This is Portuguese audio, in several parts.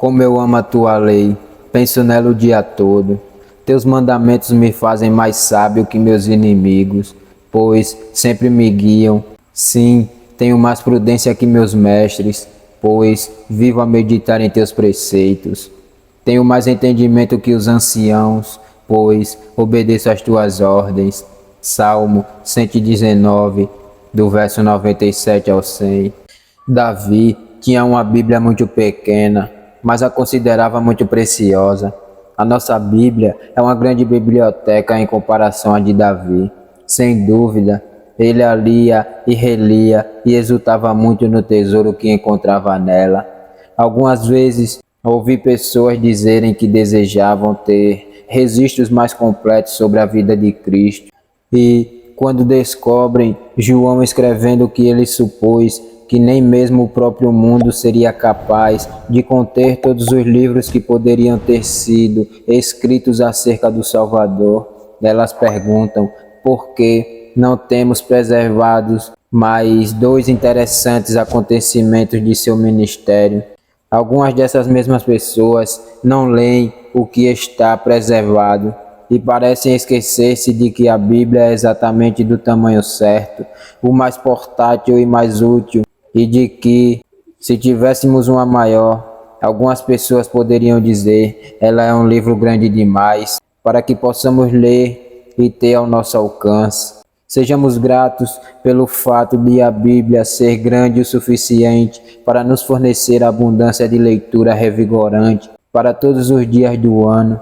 Como eu amo a tua lei, penso nela o dia todo. Teus mandamentos me fazem mais sábio que meus inimigos, pois sempre me guiam. Sim, tenho mais prudência que meus mestres, pois vivo a meditar em teus preceitos. Tenho mais entendimento que os anciãos, pois obedeço às tuas ordens. Salmo 119, do verso 97 ao 100. Davi tinha uma Bíblia muito pequena, mas a considerava muito preciosa. A nossa Bíblia é uma grande biblioteca em comparação à de Davi. Sem dúvida, ele a lia e relia e exultava muito no tesouro que encontrava nela. Algumas vezes ouvi pessoas dizerem que desejavam ter registros mais completos sobre a vida de Cristo e, quando descobrem João escrevendo o que ele supôs, que nem mesmo o próprio mundo seria capaz de conter todos os livros que poderiam ter sido escritos acerca do Salvador, elas perguntam por que não temos preservados mais 2 interessantes acontecimentos de seu ministério. Algumas dessas mesmas pessoas não leem o que está preservado e parecem esquecer-se de que a Bíblia é exatamente do tamanho certo, o mais portátil e mais útil, e de que, se tivéssemos uma maior, algumas pessoas poderiam dizer, ela é um livro grande demais para que possamos ler e ter ao nosso alcance. Sejamos gratos pelo fato de a Bíblia ser grande o suficiente para nos fornecer abundância de leitura revigorante para todos os dias do ano,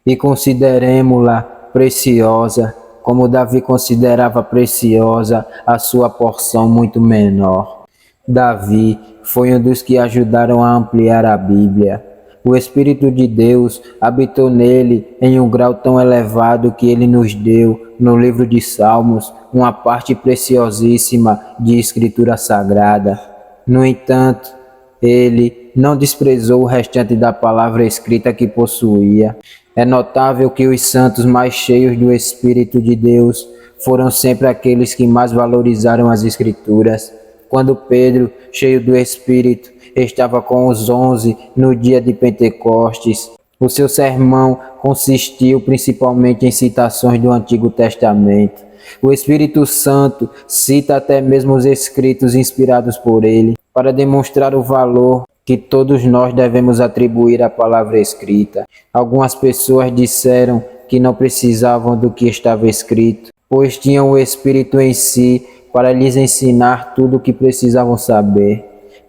e consideremo-la preciosa, como Davi considerava preciosa a sua porção muito menor. Davi foi um dos que ajudaram a ampliar a Bíblia. O Espírito de Deus habitou nele em um grau tão elevado que ele nos deu, no livro de Salmos, uma parte preciosíssima de Escritura Sagrada. No entanto, ele não desprezou o restante da palavra escrita que possuía. É notável que os santos mais cheios do Espírito de Deus foram sempre aqueles que mais valorizaram as Escrituras. Quando Pedro, cheio do Espírito, estava com os 11 no dia de Pentecostes, o seu sermão consistiu principalmente em citações do Antigo Testamento. O Espírito Santo cita até mesmo os escritos inspirados por ele, para demonstrar o valor que todos nós devemos atribuir à palavra escrita. Algumas pessoas disseram que não precisavam do que estava escrito, pois tinham o Espírito em si para lhes ensinar tudo o que precisavam saber.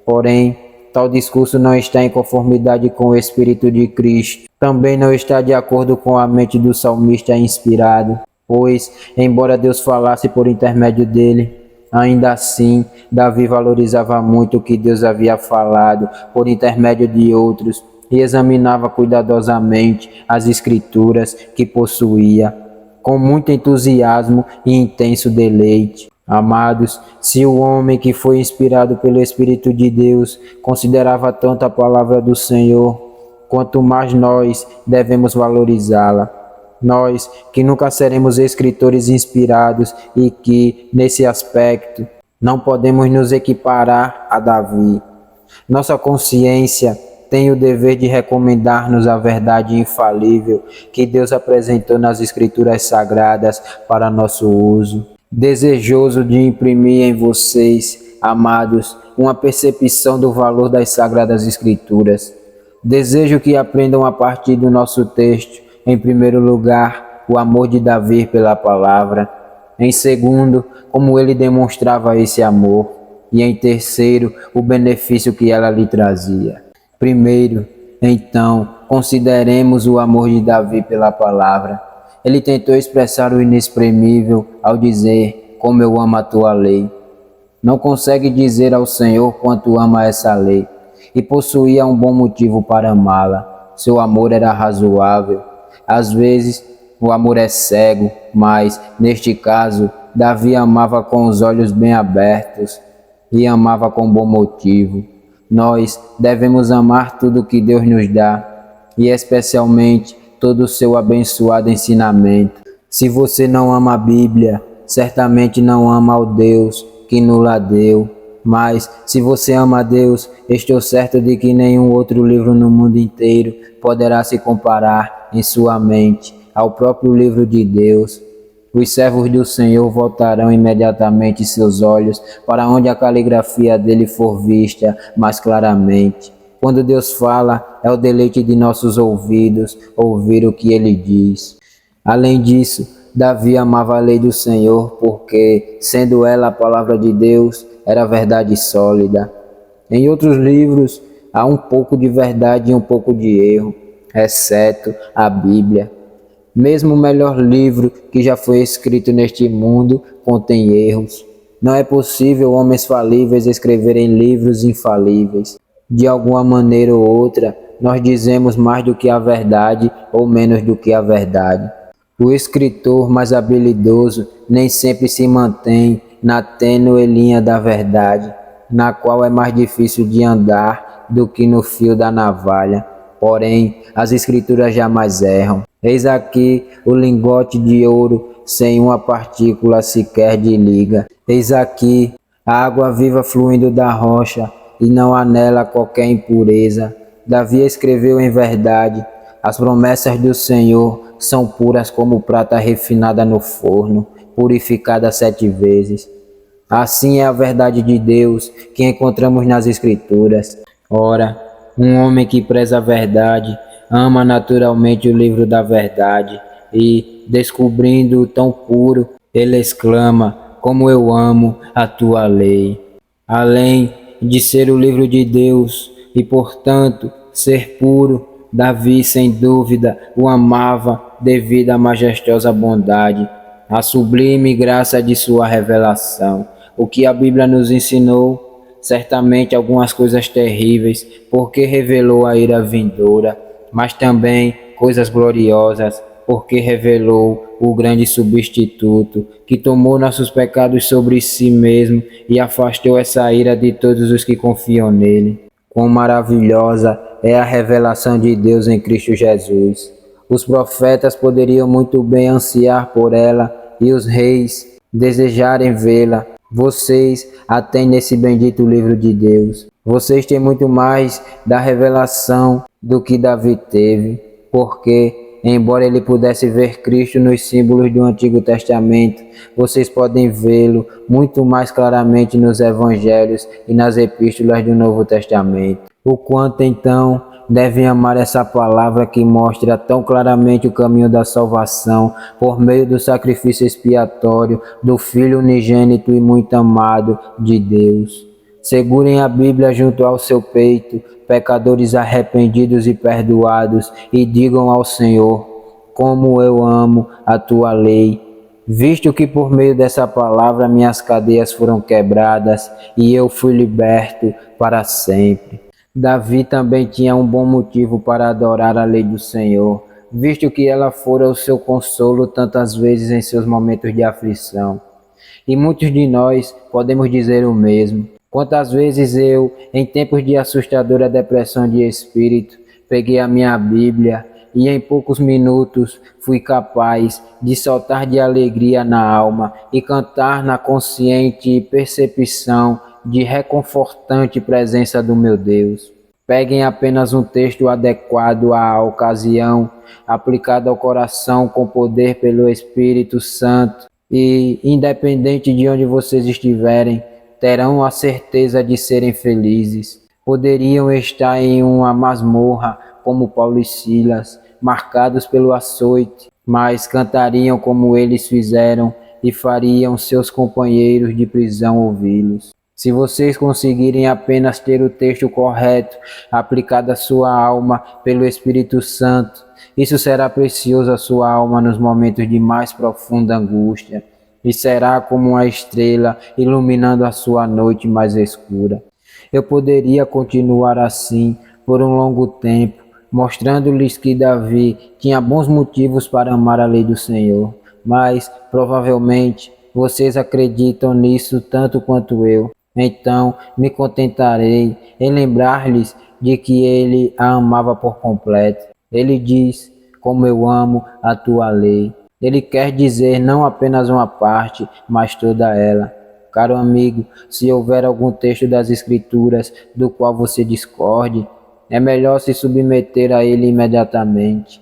Porém, tal discurso não está em conformidade com o Espírito de Cristo. Também não está de acordo com a mente do salmista inspirado, pois, embora Deus falasse por intermédio dele, ainda assim, Davi valorizava muito o que Deus havia falado por intermédio de outros e examinava cuidadosamente as Escrituras que possuía, com muito entusiasmo e intenso deleite. Amados, se o homem que foi inspirado pelo Espírito de Deus considerava tanto a palavra do Senhor, quanto mais nós devemos valorizá-la. Nós, que nunca seremos escritores inspirados e que, nesse aspecto, não podemos nos equiparar a Davi. Nossa consciência tem o dever de recomendar-nos a verdade infalível que Deus apresentou nas Escrituras Sagradas para nosso uso. Desejoso de imprimir em vocês, amados, uma percepção do valor das Sagradas Escrituras. Desejo que aprendam a partir do nosso texto, em primeiro lugar, o amor de Davi pela palavra. Em segundo, como ele demonstrava esse amor. E em terceiro, o benefício que ela lhe trazia. Primeiro, então, consideremos o amor de Davi pela palavra. Ele tentou expressar o inexprimível ao dizer, como eu amo a tua lei. Não consegue dizer ao Senhor quanto ama essa lei, e possuía um bom motivo para amá-la. Seu amor era razoável. Às vezes, o amor é cego, mas, neste caso, Davi amava com os olhos bem abertos e amava com bom motivo. Nós devemos amar tudo que Deus nos dá, e especialmente todo o seu abençoado ensinamento. Se você não ama a Bíblia, certamente não ama ao Deus que nos-la deu. Mas, se você ama a Deus, estou certo de que nenhum outro livro no mundo inteiro poderá se comparar em sua mente ao próprio livro de Deus. Os servos do Senhor voltarão imediatamente seus olhos para onde a caligrafia dele for vista mais claramente. Quando Deus fala, é o deleite de nossos ouvidos ouvir o que ele diz. Além disso, Davi amava a lei do Senhor porque, sendo ela a palavra de Deus, era verdade sólida. Em outros livros, há um pouco de verdade e um pouco de erro, exceto a Bíblia. Mesmo o melhor livro que já foi escrito neste mundo contém erros. Não é possível homens falíveis escreverem livros infalíveis. De alguma maneira ou outra, nós dizemos mais do que a verdade ou menos do que a verdade. O escritor mais habilidoso nem sempre se mantém na tênue linha da verdade, na qual é mais difícil de andar do que no fio da navalha. Porém, as escrituras jamais erram. Eis aqui o lingote de ouro sem uma partícula sequer de liga. Eis aqui a água viva fluindo da rocha e não há nela qualquer impureza. Davi escreveu em verdade: as promessas do Senhor são puras como prata refinada no forno, purificada 7 vezes. Assim é a verdade de Deus que encontramos nas Escrituras. Ora, um homem que preza a verdade ama naturalmente o livro da verdade e, descobrindo-o tão puro, ele exclama: como eu amo a tua lei. Além de ser o livro de Deus e, portanto, ser puro, Davi, sem dúvida, o amava devido à majestosa bondade, à sublime graça de sua revelação. O que a Bíblia nos ensinou, certamente algumas coisas terríveis, porque revelou a ira vindoura, mas também coisas gloriosas, porque revelou o grande substituto, que tomou nossos pecados sobre si mesmo e afastou essa ira de todos os que confiam nele. Quão maravilhosa é a revelação de Deus em Cristo Jesus. Os profetas poderiam muito bem ansiar por ela e os reis desejarem vê-la. Vocês a têm nesse bendito livro de Deus. Vocês têm muito mais da revelação do que Davi teve, porque, embora ele pudesse ver Cristo nos símbolos do Antigo Testamento, vocês podem vê-lo muito mais claramente nos Evangelhos e nas Epístolas do Novo Testamento. O quanto, então, devem amar essa palavra que mostra tão claramente o caminho da salvação por meio do sacrifício expiatório do Filho unigênito e muito amado de Deus. Segurem a Bíblia junto ao seu peito, pecadores arrependidos e perdoados, e digam ao Senhor: como eu amo a tua lei, visto que por meio dessa palavra minhas cadeias foram quebradas e eu fui liberto para sempre. Davi também tinha um bom motivo para adorar a lei do Senhor, visto que ela fora o seu consolo tantas vezes em seus momentos de aflição. E muitos de nós podemos dizer o mesmo. Quantas vezes eu, em tempos de assustadora depressão de espírito, peguei a minha Bíblia e em poucos minutos fui capaz de saltar de alegria na alma e cantar na consciente percepção de reconfortante presença do meu Deus. Peguem apenas um texto adequado à ocasião, aplicado ao coração com poder pelo Espírito Santo e, independente de onde vocês estiverem, terão a certeza de serem felizes. Poderiam estar em uma masmorra como Paulo e Silas, marcados pelo açoite, mas cantariam como eles fizeram e fariam seus companheiros de prisão ouvi-los. Se vocês conseguirem apenas ter o texto correto, aplicado à sua alma pelo Espírito Santo, isso será precioso à sua alma nos momentos de mais profunda angústia, e será como uma estrela iluminando a sua noite mais escura. Eu poderia continuar assim por um longo tempo, mostrando-lhes que Davi tinha bons motivos para amar a lei do Senhor, mas provavelmente vocês acreditam nisso tanto quanto eu. Então me contentarei em lembrar-lhes de que ele a amava por completo. Ele diz: como eu amo a tua lei. Ele quer dizer não apenas uma parte, mas toda ela. Caro amigo, se houver algum texto das Escrituras do qual você discorde, é melhor se submeter a ele imediatamente.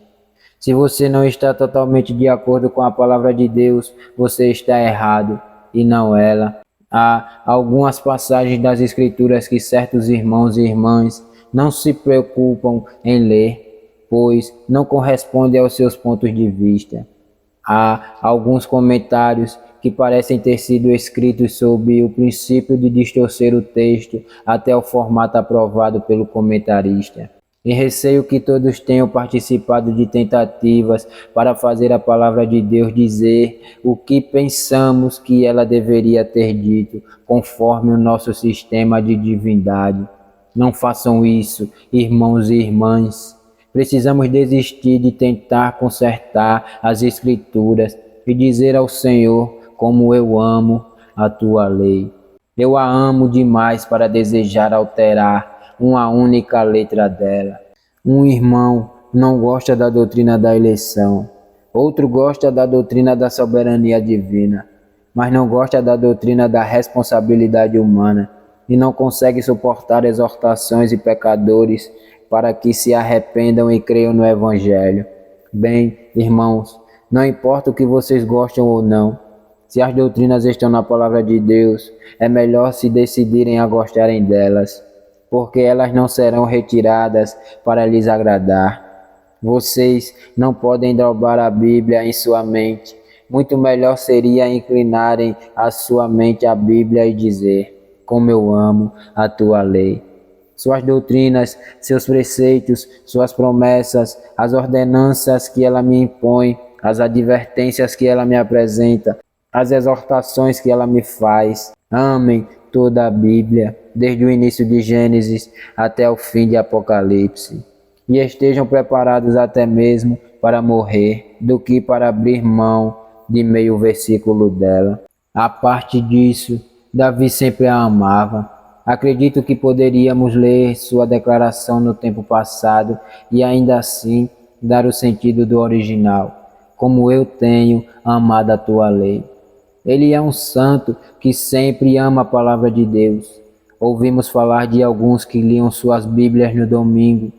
Se você não está totalmente de acordo com a palavra de Deus, você está errado e não ela. Há algumas passagens das Escrituras que certos irmãos e irmãs não se preocupam em ler, pois não correspondem aos seus pontos de vista. Há alguns comentários que parecem ter sido escritos sob o princípio de distorcer o texto até o formato aprovado pelo comentarista. E receio que todos tenham participado de tentativas para fazer a palavra de Deus dizer o que pensamos que ela deveria ter dito, conforme o nosso sistema de divindade. Não façam isso, irmãos e irmãs. Precisamos desistir de tentar consertar as Escrituras e dizer ao Senhor como eu amo a tua lei. Eu a amo demais para desejar alterar uma única letra dela. Um irmão não gosta da doutrina da eleição, outro gosta da doutrina da soberania divina, mas não gosta da doutrina da responsabilidade humana e não consegue suportar exortações e pecadores para que se arrependam e creiam no Evangelho. Bem, irmãos, não importa o que vocês gostam ou não, se as doutrinas estão na palavra de Deus, é melhor se decidirem a gostarem delas, porque elas não serão retiradas para lhes agradar. Vocês não podem dobrar a Bíblia em sua mente. Muito melhor seria inclinarem a sua mente à Bíblia e dizer: como eu amo a tua lei. Suas doutrinas, seus preceitos, suas promessas, as ordenanças que ela me impõe, as advertências que ela me apresenta, as exortações que ela me faz. Amem toda a Bíblia, desde o início de Gênesis até o fim de Apocalipse, e estejam preparados até mesmo para morrer, do que para abrir mão de meio versículo dela. A parte disso, Davi sempre a amava. Acredito que poderíamos ler sua declaração no tempo passado e ainda assim dar o sentido do original. Como eu tenho amado a tua lei. Ele é um santo que sempre ama a palavra de Deus. Ouvimos falar de alguns que liam suas Bíblias no domingo,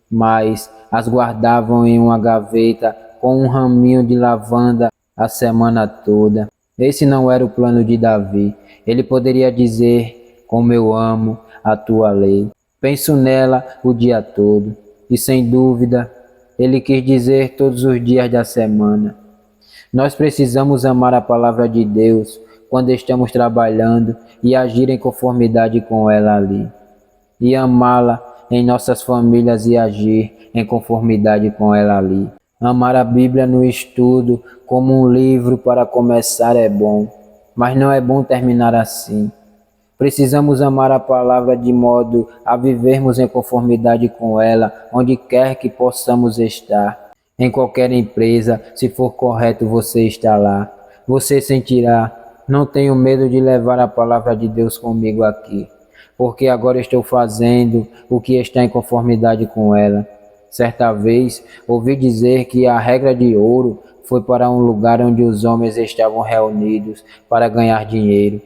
mas as guardavam em uma gaveta com um raminho de lavanda a semana toda. Esse não era o plano de Davi. Ele poderia dizer: como eu amo a tua lei. Penso nela o dia todo. E sem dúvida, ele quis dizer todos os dias da semana. Nós precisamos amar a palavra de Deus quando estamos trabalhando e agir em conformidade com ela ali. E amá-la em nossas famílias e agir em conformidade com ela ali. Amar a Bíblia no estudo como um livro para começar é bom, mas não é bom terminar assim. Precisamos amar a palavra de modo a vivermos em conformidade com ela, onde quer que possamos estar. Em qualquer empresa, se for correto você estar lá. Você sentirá: não tenho medo de levar a palavra de Deus comigo aqui, porque agora estou fazendo o que está em conformidade com ela. Certa vez, ouvi dizer que a regra de ouro foi para um lugar onde os homens estavam reunidos para ganhar dinheiro.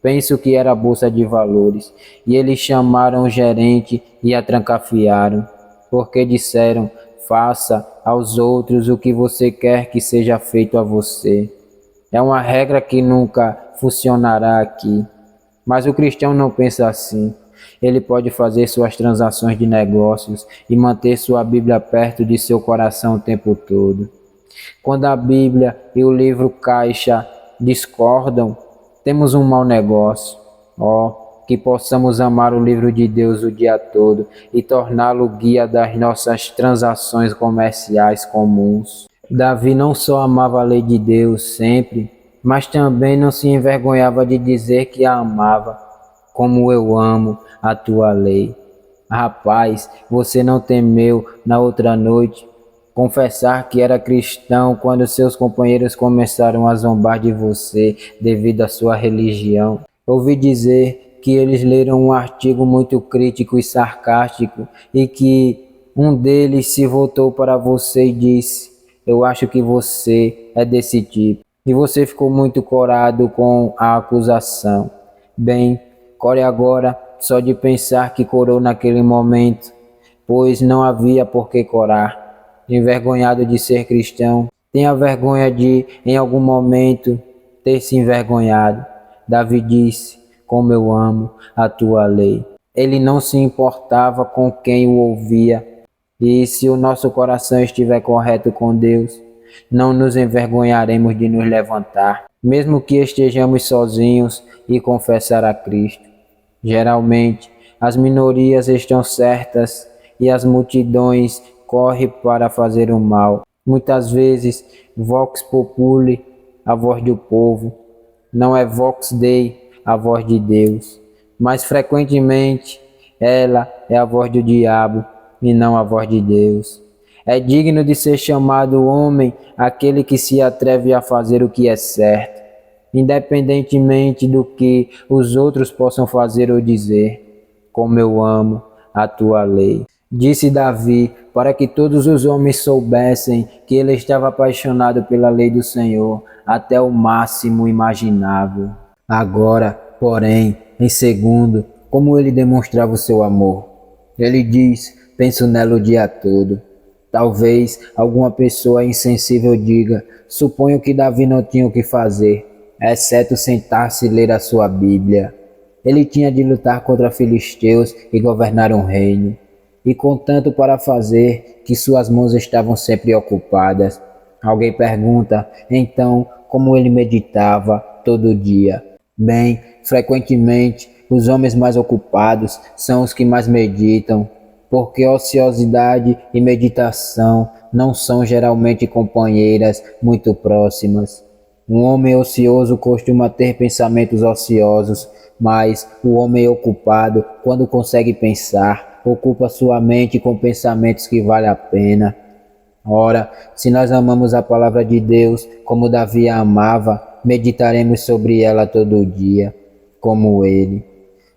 Penso que era a Bolsa de Valores, e eles chamaram o gerente e a trancafiaram, porque disseram: faça aos outros o que você quer que seja feito a você. É uma regra que nunca funcionará aqui. Mas o cristão não pensa assim. Ele pode fazer suas transações de negócios e manter sua Bíblia perto de seu coração o tempo todo. Quando a Bíblia e o livro caixa discordam, temos um mau negócio. Que possamos amar o livro de Deus o dia todo e torná-lo guia das nossas transações comerciais comuns. Davi não só amava a lei de Deus sempre, mas também não se envergonhava de dizer que a amava. Como eu amo a tua lei. Rapaz, você não temeu na outra noite confessar que era cristão quando seus companheiros começaram a zombar de você devido à sua religião? Ouvi dizer que eles leram um artigo muito crítico e sarcástico e que um deles se voltou para você e disse: eu acho que você é desse tipo. e você ficou muito corado com a acusação. Bem, core agora só de pensar que corou naquele momento, pois não havia por que corar. Envergonhado de ser cristão, tenha vergonha de, em algum momento, ter se envergonhado. Davi disse: como eu amo a tua lei. Ele não se importava com quem o ouvia, e se o nosso coração estiver correto com Deus, não nos envergonharemos de nos levantar, mesmo que estejamos sozinhos, e confessar a Cristo. Geralmente, as minorias estão certas e as multidões correm para fazer o mal. Muitas vezes, vox populi, a voz do povo, não é vox dei, a voz de Deus. Mas frequentemente, ela é a voz do diabo e não a voz de Deus. É digno de ser chamado homem aquele que se atreve a fazer o que é certo, independentemente do que os outros possam fazer ou dizer. Como eu amo a tua lei. Disse Davi, para que todos os homens soubessem que ele estava apaixonado pela lei do Senhor até o máximo imaginável. Agora, porém, em segundo, como ele demonstrava o seu amor. Ele diz: penso nela o dia todo. Talvez alguma pessoa insensível diga: suponho que Davi não tinha o que fazer, exceto sentar-se e ler a sua Bíblia. Ele tinha de lutar contra filisteus e governar um reino, e com tanto para fazer que suas mãos estavam sempre ocupadas. Alguém pergunta, então, como ele meditava todo dia. Bem, frequentemente, os homens mais ocupados são os que mais meditam, porque ociosidade e meditação não são geralmente companheiras muito próximas. Um homem ocioso costuma ter pensamentos ociosos, mas o homem ocupado, quando consegue pensar, ocupa sua mente com pensamentos que valem a pena. Ora, se nós amamos a palavra de Deus como Davi a amava, meditaremos sobre ela todo dia, como ele.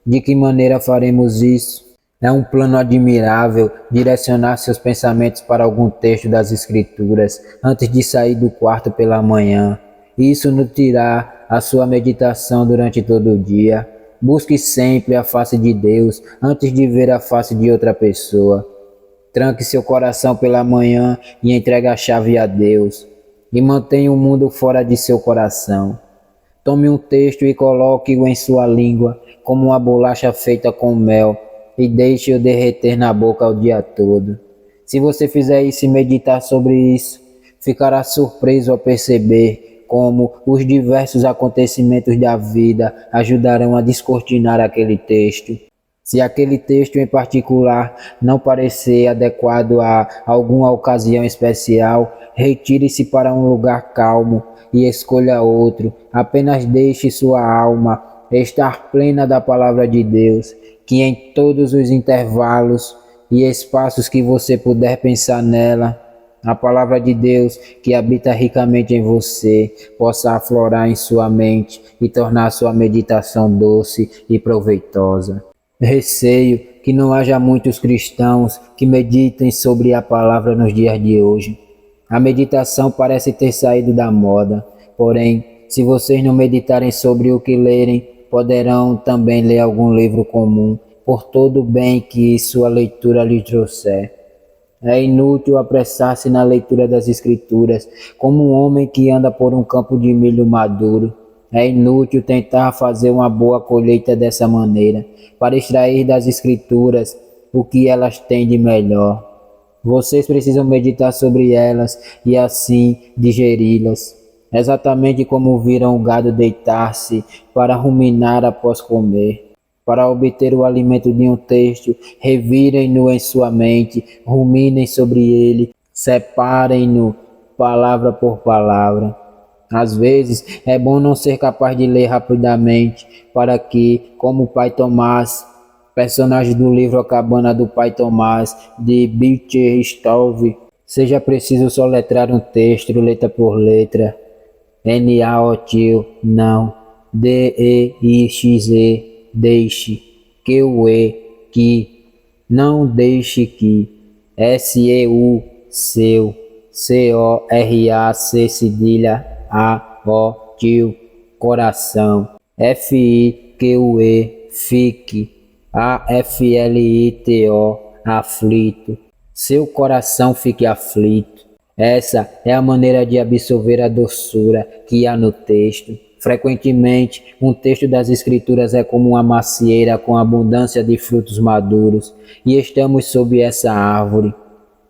De que maneira faremos isso? É um plano admirável direcionar seus pensamentos para algum texto das Escrituras antes de sair do quarto pela manhã. Isso nutrirá a sua meditação durante todo o dia. Busque sempre a face de Deus antes de ver a face de outra pessoa. Tranque seu coração pela manhã e entregue a chave a Deus. E mantenha o mundo fora de seu coração. Tome um texto e coloque-o em sua língua como uma bolacha feita com mel e deixe-o derreter na boca o dia todo. Se você fizer isso e meditar sobre isso, ficará surpreso ao perceber como os diversos acontecimentos da vida ajudarão a descortinar aquele texto. Se aquele texto em particular não parecer adequado a alguma ocasião especial, retire-se para um lugar calmo e escolha outro. Apenas deixe sua alma estar plena da palavra de Deus, que em todos os intervalos e espaços que você puder pensar nela, a palavra de Deus que habita ricamente em você possa aflorar em sua mente e tornar sua meditação doce e proveitosa. Receio que não haja muitos cristãos que meditem sobre a palavra nos dias de hoje. A meditação parece ter saído da moda, porém, se vocês não meditarem sobre o que lerem, poderão também ler algum livro comum, por todo o bem que sua leitura lhe trouxer. É inútil apressar-se na leitura das Escrituras, como um homem que anda por um campo de milho maduro. É inútil tentar fazer uma boa colheita dessa maneira, para extrair das Escrituras o que elas têm de melhor. Vocês precisam meditar sobre elas e assim digeri-las, exatamente como viram o gado deitar-se para ruminar após comer. Para obter o alimento de um texto, revirem-no em sua mente, ruminem sobre ele, separem-no palavra por palavra. Às vezes, é bom não ser capaz de ler rapidamente, para que, como o pai Tomás, personagem do livro A Cabana do Pai Tomás, de Beecher Stowe, seja preciso soletrar um texto, letra por letra. N-A-O-T-I-O, não. D-E-I-X-E, deixe. Q-U-E, que. Não deixe que. S-E-U, seu. C-O-R-A-C, cedilha, A, tio, coração. FIQE, fique. AFLITO, aflito. Seu coração fique aflito. Essa é a maneira de absorver a doçura que há no texto. Frequentemente, um texto das Escrituras é como uma macieira com abundância de frutos maduros, e estamos sob essa árvore.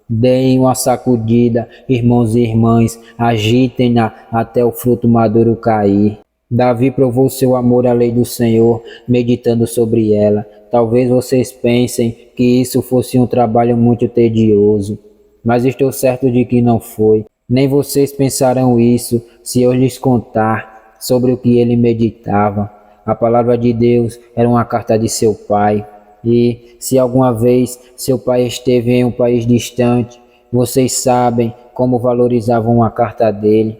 Deem uma sacudida, irmãos e irmãs, agitem-na até o fruto maduro cair. Davi provou seu amor à lei do Senhor, meditando sobre ela. Talvez vocês pensem que isso fosse um trabalho muito tedioso, mas estou certo de que não foi. Nem vocês pensarão isso se eu lhes contar sobre o que ele meditava. A palavra de Deus era uma carta de seu pai. E, se alguma vez seu pai esteve em um país distante, vocês sabem como valorizavam uma carta dele.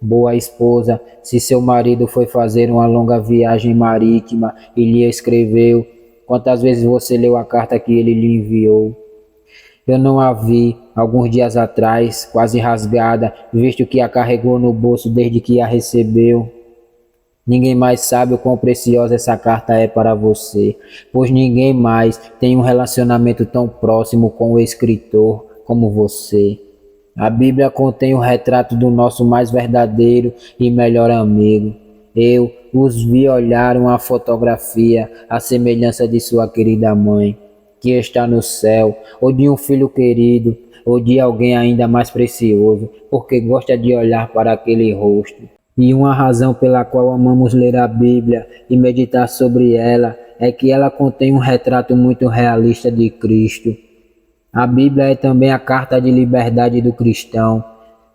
Boa esposa, se seu marido foi fazer uma longa viagem marítima e lhe escreveu, quantas vezes você leu a carta que ele lhe enviou? Eu não a vi, alguns dias atrás, quase rasgada, visto que a carregou no bolso desde que a recebeu. Ninguém mais sabe o quão preciosa essa carta é para você, pois ninguém mais tem um relacionamento tão próximo com o escritor como você. A Bíblia contém o retrato do nosso mais verdadeiro e melhor amigo. Eu os vi olhar uma fotografia à semelhança de sua querida mãe, que está no céu, ou de um filho querido, ou de alguém ainda mais precioso, porque gosta de olhar para aquele rosto. E uma razão pela qual amamos ler a Bíblia e meditar sobre ela é que ela contém um retrato muito realista de Cristo. A Bíblia é também a carta de liberdade do cristão.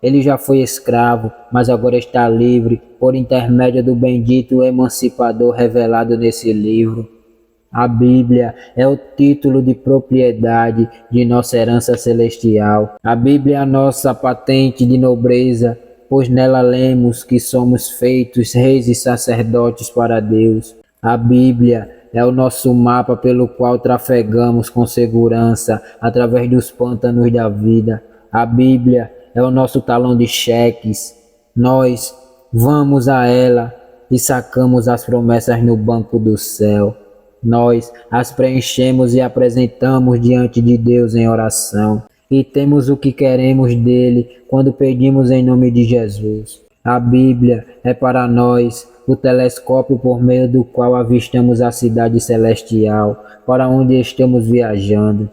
Ele já foi escravo, mas agora está livre por intermédio do bendito emancipador revelado nesse livro. A Bíblia é o título de propriedade de nossa herança celestial. A Bíblia é a nossa patente de nobreza, pois nela lemos que somos feitos reis e sacerdotes para Deus. A Bíblia é o nosso mapa pelo qual trafegamos com segurança através dos pântanos da vida. A Bíblia é o nosso talão de cheques. Nós vamos a ela e sacamos as promessas no banco do céu. Nós as preenchemos e apresentamos diante de Deus em oração. E temos o que queremos dele quando pedimos em nome de Jesus. A Bíblia é para nós o telescópio por meio do qual avistamos a cidade celestial, para onde estamos viajando.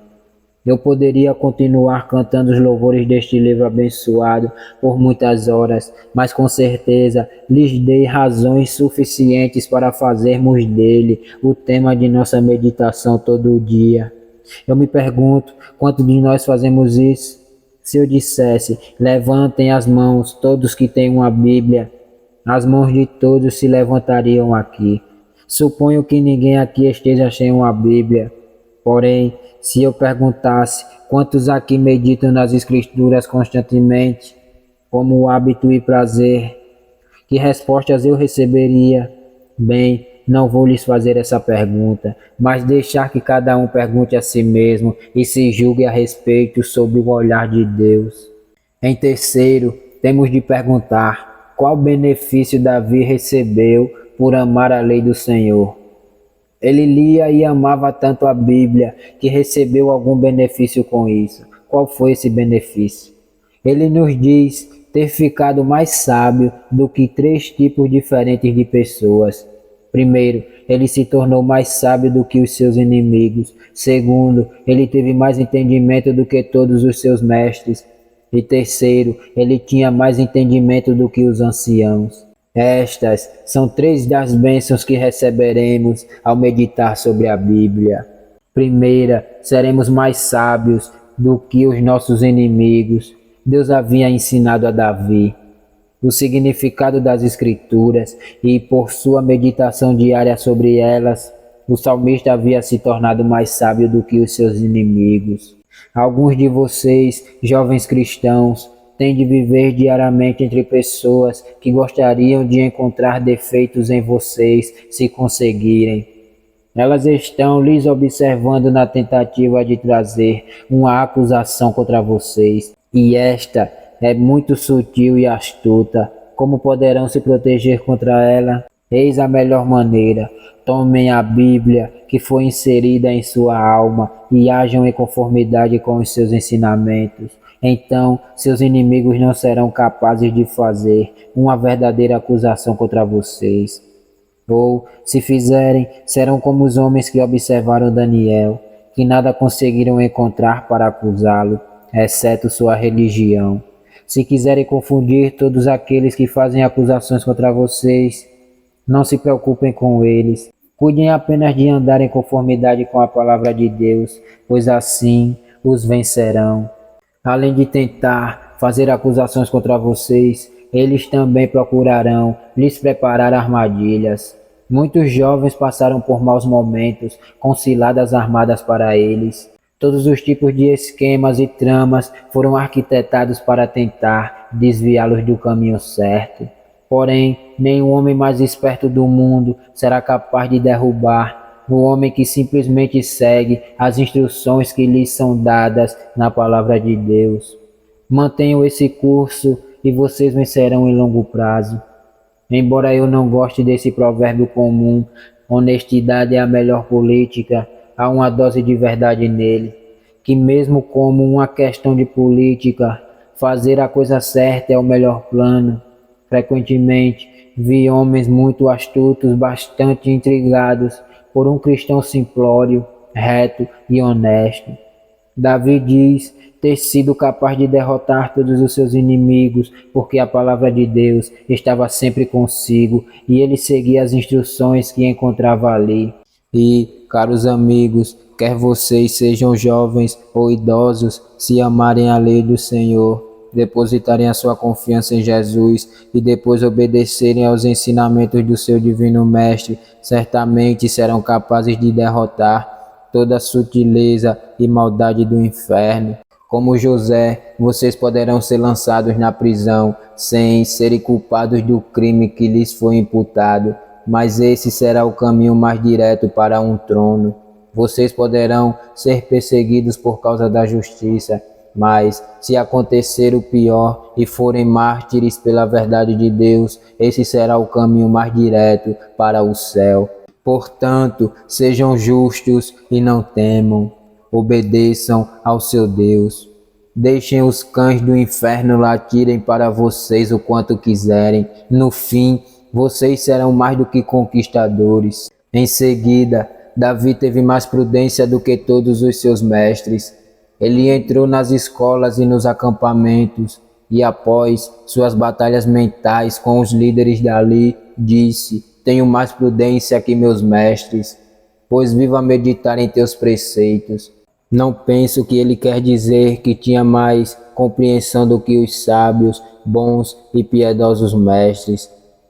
Eu poderia continuar cantando os louvores deste livro abençoado por muitas horas, mas com certeza lhes dei razões suficientes para fazermos dele o tema de nossa meditação todo dia. Eu me pergunto, quantos de nós fazemos isso? Se eu dissesse, levantem as mãos, todos que têm uma Bíblia, as mãos de todos se levantariam aqui. Suponho que ninguém aqui esteja sem uma Bíblia. Porém, se eu perguntasse quantos aqui meditam nas Escrituras constantemente, como hábito e prazer, que respostas eu receberia? Bem, não vou lhes fazer essa pergunta, mas deixar que cada um pergunte a si mesmo e se julgue a respeito sob o olhar de Deus. Em terceiro, temos de perguntar qual benefício Davi recebeu por amar a lei do Senhor. Ele lia e amava tanto a Bíblia que recebeu algum benefício com isso. Qual foi esse benefício? Ele nos diz ter ficado mais sábio do que 3 tipos diferentes de pessoas. Primeiro, ele se tornou mais sábio do que os seus inimigos. Segundo, ele teve mais entendimento do que todos os seus mestres. E terceiro, ele tinha mais entendimento do que os anciãos. Estas são 3 das bênçãos que receberemos ao meditar sobre a Bíblia. Primeira, seremos mais sábios do que os nossos inimigos. Deus havia ensinado a Davi o significado das Escrituras e, por sua meditação diária sobre elas, o salmista havia se tornado mais sábio do que os seus inimigos. Alguns de vocês, jovens cristãos, têm de viver diariamente entre pessoas que gostariam de encontrar defeitos em vocês se conseguirem. Elas estão lhes observando na tentativa de trazer uma acusação contra vocês, e esta é muito sutil e astuta. como poderão se proteger contra ela? Eis a melhor maneira. Tomem a Bíblia que foi inserida em sua alma e hajam em conformidade com os seus ensinamentos. Então, seus inimigos não serão capazes de fazer uma verdadeira acusação contra vocês. Ou, se fizerem, serão como os homens que observaram Daniel, que nada conseguiram encontrar para acusá-lo, exceto sua religião. Se quiserem confundir todos aqueles que fazem acusações contra vocês, não se preocupem com eles. Cuidem apenas de andar em conformidade com a palavra de Deus, pois assim os vencerão. Além de tentar fazer acusações contra vocês, eles também procurarão lhes preparar armadilhas. Muitos jovens passaram por maus momentos, com ciladas armadas para eles. Todos os tipos de esquemas e tramas foram arquitetados para tentar desviá-los do caminho certo. Porém, nenhum homem mais esperto do mundo será capaz de derrubar o homem que simplesmente segue as instruções que lhes são dadas na palavra de Deus. Mantenham esse curso e vocês vencerão em longo prazo. Embora eu não goste desse provérbio comum, honestidade é a melhor política, há uma dose de verdade nele, que mesmo como uma questão de política, fazer a coisa certa é o melhor plano. Frequentemente, vi homens muito astutos, bastante intrigados por um cristão simplório, reto e honesto. Davi diz ter sido capaz de derrotar todos os seus inimigos, porque a palavra de Deus estava sempre consigo e ele seguia as instruções que encontrava ali. E, caros amigos, quer vocês sejam jovens ou idosos, se amarem a lei do Senhor, depositarem a sua confiança em Jesus e depois obedecerem aos ensinamentos do seu divino mestre, certamente serão capazes de derrotar toda a sutileza e maldade do inferno. Como José, vocês poderão ser lançados na prisão sem serem culpados do crime que lhes foi imputado, mas esse será o caminho mais direto para um trono. Vocês poderão ser perseguidos por causa da justiça, mas se acontecer o pior e forem mártires pela verdade de Deus, esse será o caminho mais direto para o céu. Portanto, sejam justos e não temam. Obedeçam ao seu Deus. Deixem os cães do inferno latirem para vocês o quanto quiserem. No fim, vocês serão mais do que conquistadores. Em seguida, Davi teve mais prudência do que todos os seus mestres. Ele entrou nas escolas e nos acampamentos, e após suas batalhas mentais com os líderes dali, disse: tenho mais prudência que meus mestres, pois vivo a meditar em teus preceitos. Não penso que ele quer dizer que tinha mais compreensão do que os sábios, bons e piedosos mestres,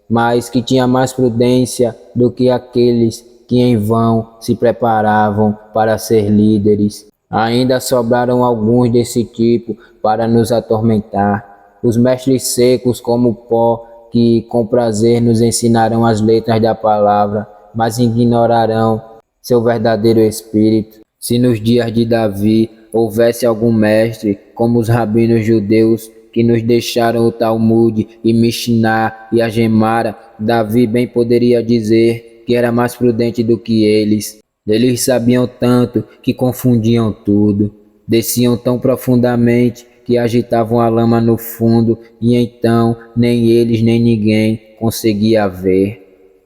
mas que tinha mais prudência do que aqueles que em vão se preparavam para ser líderes. Ainda sobraram alguns desse tipo para nos atormentar, os mestres secos como pó, que com prazer nos ensinarão as letras da palavra, mas ignorarão seu verdadeiro espírito. Se nos dias de Davi houvesse algum mestre, como os rabinos judeus, que nos deixaram o Talmud e Mishnah e a Gemara, Davi bem poderia dizer que era mais prudente do que eles. Eles sabiam tanto que confundiam tudo, desciam tão profundamente que agitavam a lama no fundo, e então nem eles nem ninguém conseguia ver.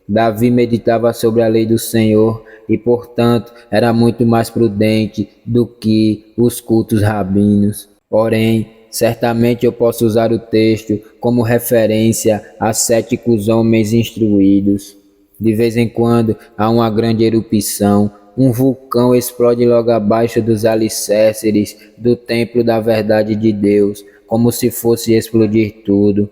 Davi meditava sobre a lei do Senhor e, portanto, era muito mais prudente do que os cultos rabinos. Porém, certamente eu posso usar o texto como referência a céticos homens instruídos. De vez em quando há uma grande erupção, um vulcão explode logo abaixo dos alicerces do templo da verdade de Deus, como se fosse explodir tudo.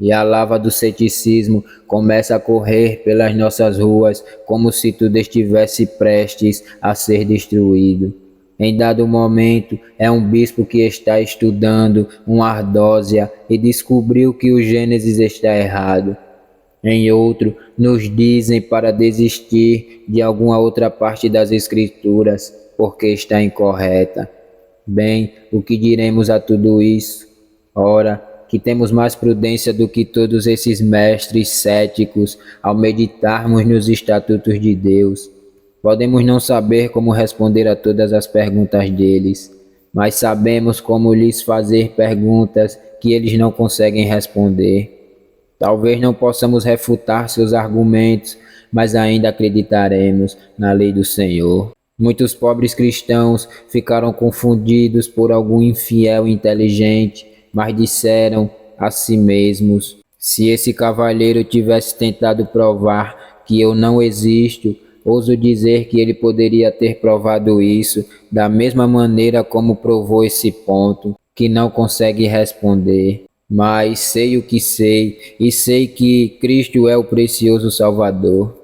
E a lava do ceticismo começa a correr pelas nossas ruas, como se tudo estivesse prestes a ser destruído. Em dado momento, é um bispo que está estudando uma ardósia e descobriu que o Gênesis está errado. Em outro, nos dizem para desistir de alguma outra parte das Escrituras, porque está incorreta. Bem, o que diremos a tudo isso? Ora, que temos mais prudência do que todos esses mestres céticos ao meditarmos nos estatutos de Deus. Podemos não saber como responder a todas as perguntas deles, mas sabemos como lhes fazer perguntas que eles não conseguem responder. Talvez não possamos refutar seus argumentos, mas ainda acreditaremos na lei do Senhor. Muitos pobres cristãos ficaram confundidos por algum infiel inteligente, mas disseram a si mesmos: se esse cavalheiro tivesse tentado provar que eu não existo, ouso dizer que ele poderia ter provado isso da mesma maneira como provou esse ponto, que não consegue responder. Mas sei o que sei, e sei que Cristo é o precioso Salvador.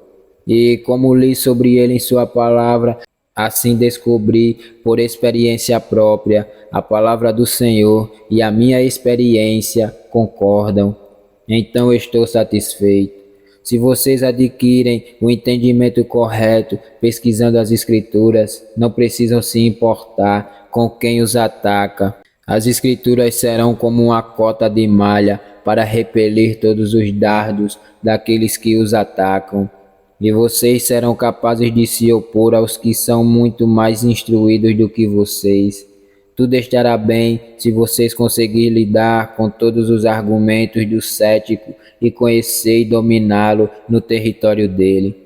E como li sobre ele em sua palavra, assim descobri por experiência própria a palavra do Senhor, e a minha experiência concordam. Então estou satisfeito. Se vocês adquirem o entendimento correto pesquisando as Escrituras, não precisam se importar com quem os ataca. As Escrituras serão como uma cota de malha para repelir todos os dardos daqueles que os atacam. E vocês serão capazes de se opor aos que são muito mais instruídos do que vocês. Tudo estará bem se vocês conseguirem lidar com todos os argumentos do cético e conhecer e dominá-lo no território dele.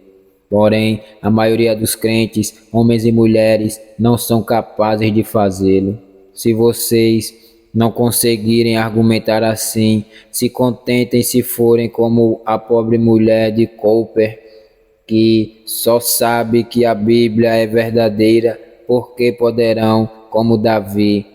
Porém, a maioria dos crentes, homens e mulheres, não são capazes de fazê-lo. Se vocês não conseguirem argumentar assim, se contentem se forem como a pobre mulher de Cowper, que só sabe que a Bíblia é verdadeira, porque poderão, como Davi,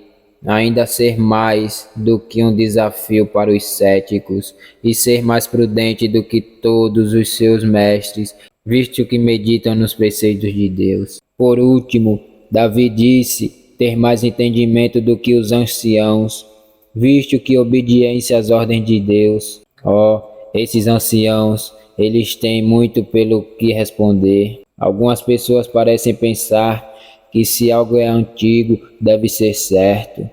ainda ser mais do que um desafio para os céticos e ser mais prudente do que todos os seus mestres, visto que meditam nos preceitos de Deus. Por último, Davi disse ter mais entendimento do que os anciãos, visto que obediência às ordens de Deus. Esses anciãos, eles têm muito pelo que responder. Algumas pessoas parecem pensar que se algo é antigo, deve ser certo.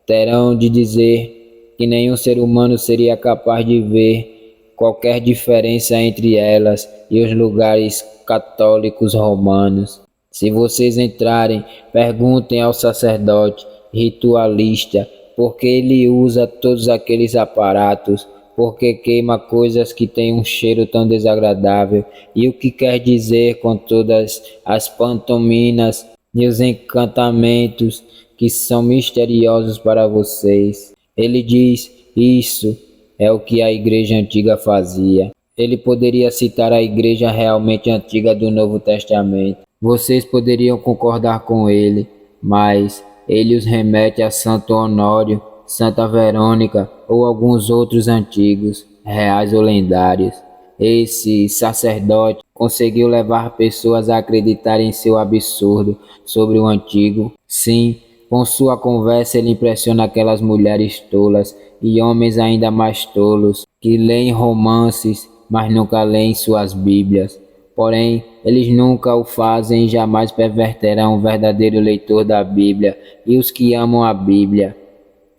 Terão de dizer que nenhum ser humano seria capaz de ver qualquer diferença entre elas e os lugares católicos romanos. Se vocês entrarem, perguntem ao sacerdote ritualista por que ele usa todos aqueles aparatos, porque queima coisas que têm um cheiro tão desagradável, e o que quer dizer com todas as pantominas e os encantamentos que são misteriosos para vocês. Ele diz: isso é o que a igreja antiga fazia. Ele poderia citar a igreja realmente antiga do Novo Testamento. Vocês poderiam concordar com ele, mas ele os remete a Santo Honório, Santa Verônica ou alguns outros antigos, reais ou lendários. Esse sacerdote conseguiu levar pessoas a acreditarem em seu absurdo sobre o antigo. Sim, com sua conversa ele impressiona aquelas mulheres tolas e homens ainda mais tolos que leem romances, mas nunca leem suas Bíblias. Porém, eles nunca o fazem e jamais perverterão o verdadeiro leitor da Bíblia e os que amam a Bíblia.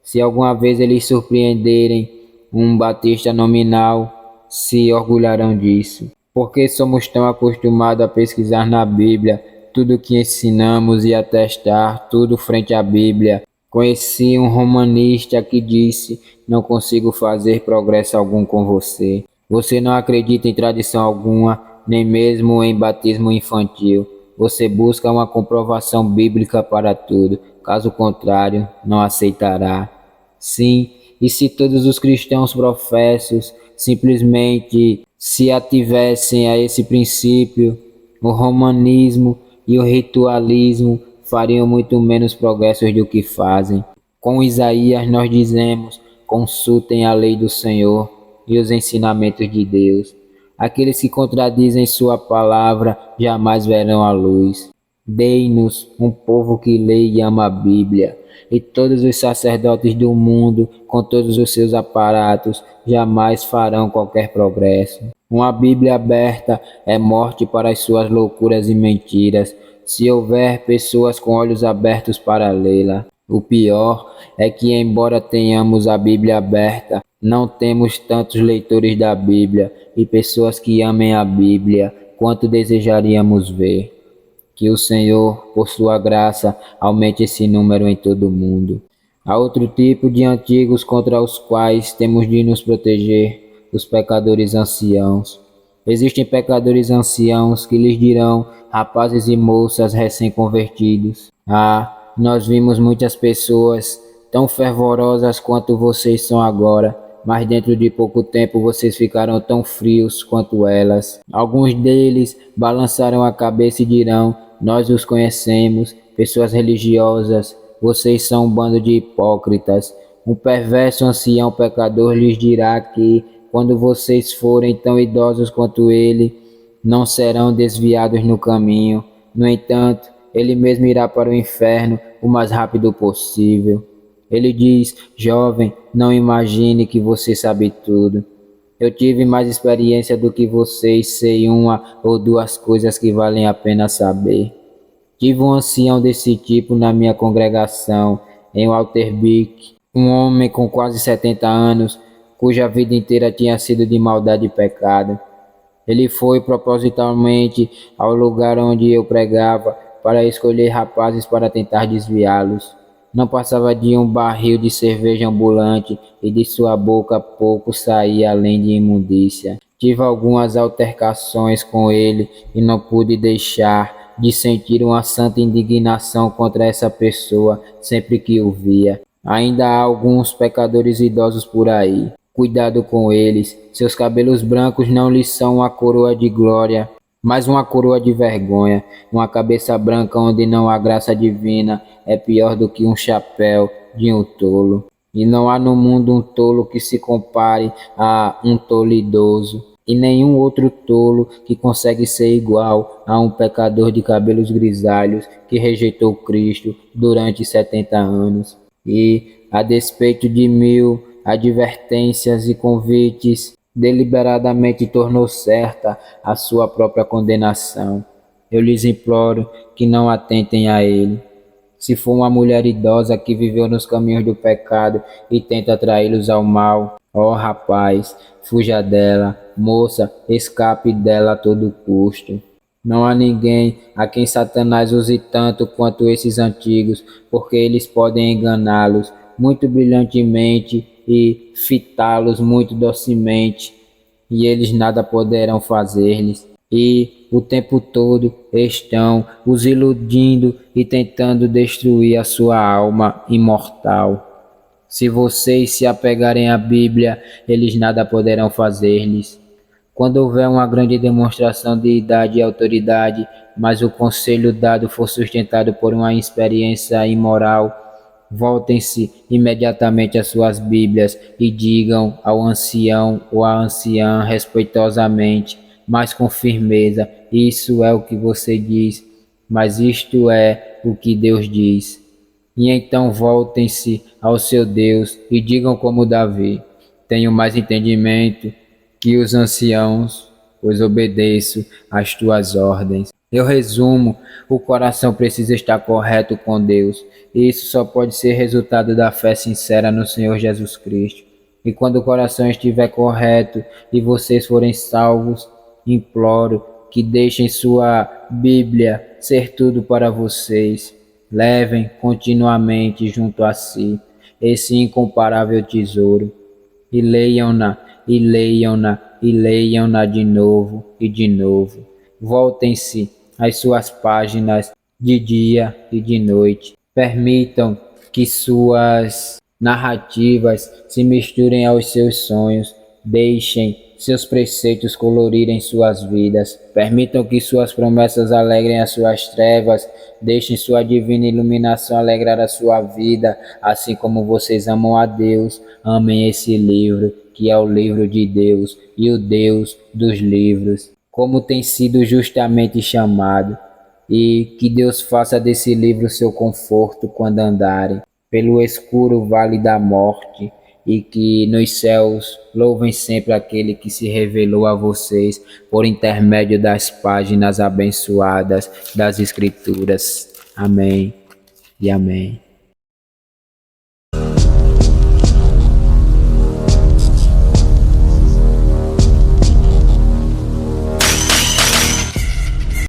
Se alguma vez eles surpreenderem um batista nominal, se orgulharão disso. Porque somos tão acostumados a pesquisar na Bíblia tudo o que ensinamos e a testar tudo frente à Bíblia. Conheci um romanista que disse: não consigo fazer progresso algum com você. Você não acredita em tradição alguma, nem mesmo em batismo infantil. Você busca uma comprovação bíblica para tudo. Caso contrário, não aceitará. Sim, e se todos os cristãos professos simplesmente se ativessem a esse princípio, o romanismo e o ritualismo fariam muito menos progressos do que fazem. Com Isaías nós dizemos: consultem a lei do Senhor e os ensinamentos de Deus. Aqueles que contradizem sua palavra jamais verão a luz. Dei-nos um povo que lê e ama a Bíblia, e todos os sacerdotes do mundo, com todos os seus aparatos, jamais farão qualquer progresso. Uma Bíblia aberta é morte para as suas loucuras e mentiras, se houver pessoas com olhos abertos para lê-la. O pior é que, embora tenhamos a Bíblia aberta, não temos tantos leitores da Bíblia e pessoas que amem a Bíblia quanto desejaríamos ver. Que o Senhor, por sua graça, aumente esse número em todo o mundo. Há outro tipo de antigos contra os quais temos de nos proteger, os pecadores anciãos. Existem pecadores anciãos que lhes dirão, rapazes e moças recém-convertidos: ah, nós vimos muitas pessoas tão fervorosas quanto vocês são agora, mas dentro de pouco tempo vocês ficarão tão frios quanto elas. Alguns deles balançarão a cabeça e dirão: nós os conhecemos, pessoas religiosas, vocês são um bando de hipócritas. Um perverso ancião pecador lhes dirá que, quando vocês forem tão idosos quanto ele, não serão desviados no caminho. No entanto, ele mesmo irá para o inferno o mais rápido possível. Ele diz: jovem, não imagine que você sabe tudo. Eu tive mais experiência do que vocês, sei uma ou duas coisas que valem a pena saber. Tive um ancião desse tipo na minha congregação, em Walter Beck, um homem com quase 70 anos, cuja vida inteira tinha sido de maldade e pecado. Ele foi propositalmente ao lugar onde eu pregava para escolher rapazes para tentar desviá-los. Não passava de um barril de cerveja ambulante e de sua boca pouco saía além de imundícia. Tive algumas altercações com ele e não pude deixar de sentir uma santa indignação contra essa pessoa sempre que o via. Ainda há alguns pecadores idosos por aí. Cuidado com eles, seus cabelos brancos não lhes são uma coroa de glória, mas uma coroa de vergonha. Uma cabeça branca onde não há graça divina é pior do que um chapéu de um tolo. E não há no mundo um tolo que se compare a um tolo idoso, e nenhum outro tolo que consegue ser igual a um pecador de cabelos grisalhos que rejeitou Cristo durante 70 anos. E, a despeito de 1000 advertências e convites, deliberadamente tornou certa a sua própria condenação. Eu lhes imploro que não atentem a ele. Se for uma mulher idosa que viveu nos caminhos do pecado e tenta atraí-los ao mal, ó rapaz, fuja dela, moça, escape dela a todo custo. Não há ninguém a quem Satanás use tanto quanto esses antigos, porque eles podem enganá-los muito brilhantemente e fitá-los muito docemente, e eles nada poderão fazer-lhes. E o tempo todo estão os iludindo e tentando destruir a sua alma imortal. Se vocês se apegarem à Bíblia, eles nada poderão fazer-lhes. Quando houver uma grande demonstração de idade e autoridade, mas o conselho dado for sustentado por uma experiência imoral, voltem-se imediatamente às suas Bíblias e digam ao ancião ou à anciã respeitosamente, mas com firmeza: isso é o que você diz, mas isto é o que Deus diz. E então voltem-se ao seu Deus e digam como Davi: tenho mais entendimento que os anciãos, pois obedeço às tuas ordens. Eu resumo: o coração precisa estar correto com Deus, e isso só pode ser resultado da fé sincera no Senhor Jesus Cristo. E quando o coração estiver correto e vocês forem salvos, imploro que deixem sua Bíblia ser tudo para vocês. Levem continuamente junto a si esse incomparável tesouro, e leiam-na, e leiam-na, e leiam-na de novo e de novo. Voltem-se às suas páginas de dia e de noite. Permitam que suas narrativas se misturem aos seus sonhos. Deixem seus preceitos colorirem suas vidas. Permitam que suas promessas alegrem as suas trevas. Deixem sua divina iluminação alegrar a sua vida. Assim como vocês amam a Deus, amem esse livro, que é o livro de Deus e o Deus dos livros, como tem sido justamente chamado. E que Deus faça desse livro seu conforto quando andarem pelo escuro vale da morte, e que nos céus louvem sempre aquele que se revelou a vocês por intermédio das páginas abençoadas das Escrituras. Amém e amém.